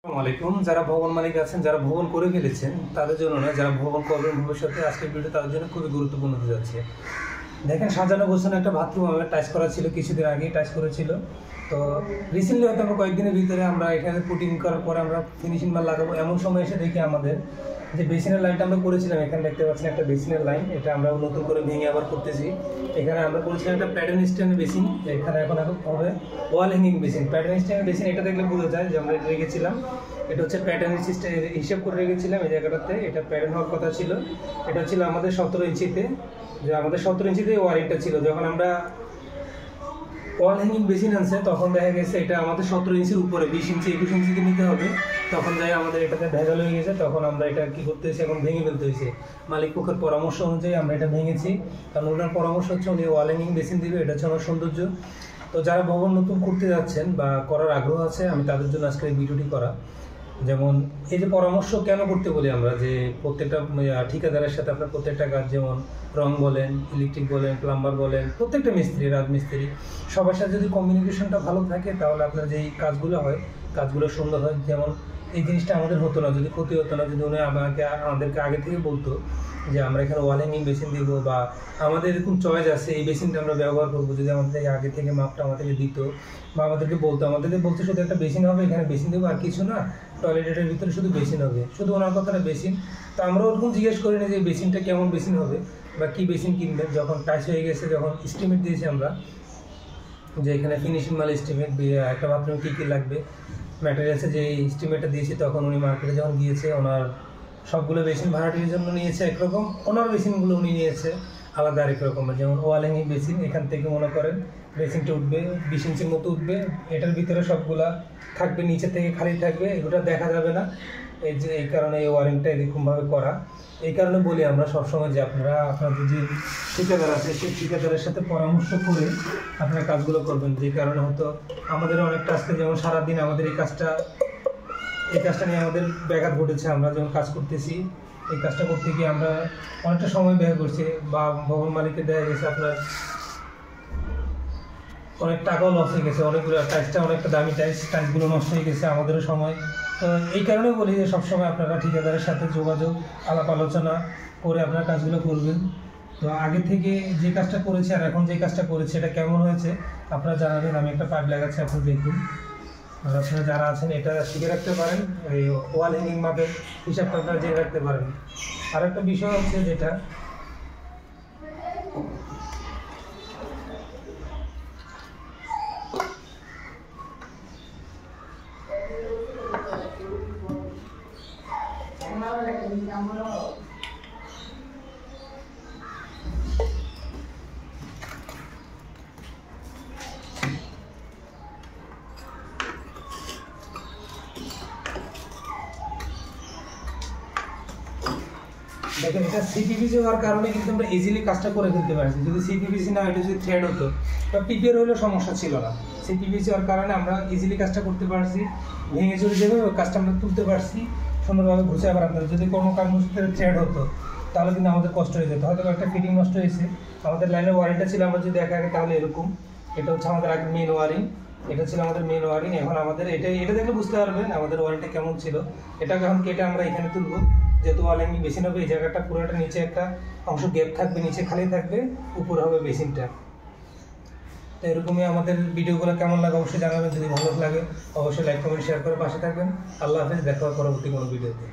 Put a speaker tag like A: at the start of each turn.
A: আসসালামু আলাইকুম। যারা ভবন মালিক আছেন, যারা ভবন করে ফেলেছেন তাদের জন্য না, যারা ভবন করবেন ভবিষ্যতে, আজকের ভিডিও তাদের জন্য খুবই গুরুত্বপূর্ণ হতে যাচ্ছে। দেখেন, সাজানো গোছানো একটা বাথরুম আমার টাচ করা ছিল, কিছুদিন আগেই টাচ করেছিল। তো রিসেন্টলি হয়তো আমরা কয়েকদিনের ভিতরে আমরা এখানে পুটিং করার পরে আমরা ফিনিশিং মাল লাগাবো, এমন সময় এসে দেখি আমাদের যে বেসিনের লাইনটা আমরা করেছিলাম, এখানে দেখতে পাচ্ছেন একটা বেসিনের লাইন, এটা আমরা নতুন করে ভেঙে আবার করতেছি। এখানে আমরা করেছিলাম একটা প্যাটার্ন স্ট্যান্ড বেসিন, এখানে এখন হবে wall hanging basin. Pattern stand basin এটা দেখলে বোঝা যায় যে আমরা এটা রেখেছিলাম, এটা হচ্ছে প্যাটার্ন সিস্টেম হিসেব করে রেখেছিলাম এই জায়গাটাতে। এটা প্যাটার্ন হওয়ার কথা ছিল, এটা ছিল আমাদের 17 ইঞ্চিতে, যে আমাদের 17 ইঞ্চিতে ওয়ারিংটা ছিল। যখন আমরা ওয়াল হ্যাঙ্গিং বেসিন আনছে তখন দেখা গেছে এটা আমাদের 17 ইঞ্চির উপরে 20 ইঞ্চি 21 ইঞ্চিতে নিতে হবে। তখন যাই আমাদের এটাতে ভেজাল হয়ে গেছে, তখন আমরা এটা কি করতে হয়েছে, এখন ভেঙে ফেলতে হয়েছে। মালিক পক্ষের পরামর্শ অনুযায়ী আমরা এটা ভেঙেছি, কারণ ওনার পরামর্শ হচ্ছে উনি ওয়াল হ্যাঙ্গিং বেসিন দিবে, এটা হচ্ছে আমার সৌন্দর্য। তো যারা ভবন নতুন করতে যাচ্ছেন বা করার আগ্রহ আছে, আমি তাদের জন্য আজকে এই ভিডিওটি করা। যেমন এই যে পরামর্শ কেন করতে বলি আমরা, যে প্রত্যেকটা ঠিকাদারের সাথে আপনার প্রত্যেকটা কাজ, যেমন রং বলেন, ইলেকট্রিক বলেন, প্লাম্বার বলেন, প্রত্যেকটা মিস্ত্রি, রাজমিস্ত্রি, সবার সাথে যদি কমিউনিকেশনটা ভালো থাকে তাহলে আপনার যেই কাজগুলো হয় কাজগুলো সুন্দর হয়। যেমন এই জিনিসটা আমাদের হতো না, যদি ক্ষতি হতো না, যদি উনি আমাদেরকে আগে থেকে বলতো যে আমরা এখানে ওয়াল হ্যাঙ্গিং বেসিন দিব, বা আমাদের এরকম চয়েস আছে এই বেসিনটা আমরা ব্যবহার করবো, যদি আমাদের আগে থেকে মাপটা আমাদেরকে দিত বা আমাদেরকে বলতো শুধু একটা বেসিন হবে, এখানে বেসিন দেবো আর কিছু না, টয়লেটের ভিতরে শুধু বেসিন হবে, শুধু ওনার কথাটা বেসিন। তো আমরা ওরকম জিজ্ঞেস করি না যে বেসিনটা কেমন বেসিন হবে বা কী বেসিন কিনবেন। যখন টাইস হয়ে গেছে, যখন এস্টিমেট দিয়েছি আমরা যে এখানে ফিনিশিং মাল এস্টিমেট, একটা বাথরুমে কী কী লাগবে, ম্যাটেরিয়ালসে যে এস্টিমেটটা দিয়েছি, তখন উনি মার্কেটে যখন গিয়েছে, ওনার সবগুলো বেসিন ভাড়াটির জন্য নিয়েছে একরকম, ওনার বেসিনগুলো উনি নিয়েছে আলাদা আরেক রকমের। যেমন ওয়াল হ্যাঙ্গিং বেসিন, এখান থেকে মনে করেন বেসিনটা উঠবে 20 ইঞ্চির মতো উঠবে, এটার ভিতরে সবগুলা থাকবে, নিচে থেকে খালি থাকবে, এগুলো দেখা যাবে না। এই কারণে এই ওয়ারিংটা এরকমভাবে করা। এই কারণে বলি আমরা সবসময় যে আপনাদের যে ঠিকাদার আছে সেই ঠিকাদারের সাথে পরামর্শ করে আপনারা কাজগুলো করবেন। যে কারণে হয়তো আমাদের অনেকটা আজকে, যেমন সারাদিন আমাদের এই কাজটা নিয়ে আমাদের ব্যাঘাত ঘটেছে। আমরা যখন কাজ করতেছি, এই কাজটা করতে গিয়ে আমরা অনেকটা সময় ব্যয় করছি, বা ভবন মালিকের দেখা গেছে আপনার অনেক টাকাও লস হয়ে গেছে, অনেকগুলো টাইসটা অনেকটা দামি টাইসগুলো নষ্ট হয়ে গেছে, আমাদেরও সময়। তো এই কারণে বলি যে সবসময় আপনারা ঠিকাদারের সাথে যোগাযোগ, আলাপ আলোচনা করে আপনারা কাজগুলো করবেন। তো আগে থেকে যে কাজটা করেছে আর এখন যে কাজটা করেছে এটা কেমন হয়েছে আপনারা জানাবেন। আমি একটা পাইপ লাগাচ্ছি, আপনি দেখুন। আর আপনারা যারা আছেন এটা শিখে রাখতে পারেন, এই ওয়াল হ্যাঙ্গিং মাপের হিসাবটা আপনারা জেনে রাখতে পারেন। আর একটা বিষয় হচ্ছে যেটা দেখেন, এটা সিপিভিসি হওয়ার কারণে কিন্তু আমরা ইজিলি কাজটা করে ফেলতে পারছি। যদি সিপিভিসি না, এটা যদি থ্রেড হতো বা পিপিআর হলেও সমস্যা ছিল না। সিপিভিসি হওয়ার কারণে আমরা ইজিলি কাজটা করতে পারছি, ভেঙে চুরে যাবে কাজটা আমরা তুলতে পারছি সুন্দরভাবে ঘুষে। আবার আপনার যদি কোনো কারণবশত থ্রেড হতো তাহলে কিন্তু আমাদের কষ্ট হয়ে যেত, হয়তো একটা ফিটিং নষ্ট হয়েছে। আমাদের লাইনের ওয়ারিংটা ছিল, আমরা যদি দেখা আগে তাহলে এরকম, এটা হচ্ছে আমাদের আগে মেন ওয়ারিং, এটা ছিল আমাদের মেন ওয়ারিং। এখন আমাদের এটা দেখলে বুঝতে পারবেন আমাদের ওয়ারিংটা কেমন ছিল। এটাকে এখন কেটে আমরা এখানে তুলবো, যেহেতু ওয়াল হ্যাঙ্গিং বেসিন হবে। এই জায়গাটা পুরোটা নিচে একটা অংশ গ্যাপ থাকবে, নিচে খালি থাকবে, উপরে হবে বেসিনটা। তো এরকমই আমাদের ভিডিওগুলো কেমন লাগে অবশ্যই জানাবেন। যদি ভালো লাগে অবশ্যই লাইক কমেন্ট শেয়ার করে পাশে থাকবেন। আল্লাহ হাফেজ, দেখা হবে পরবর্তী কোনো ভিডিওতে।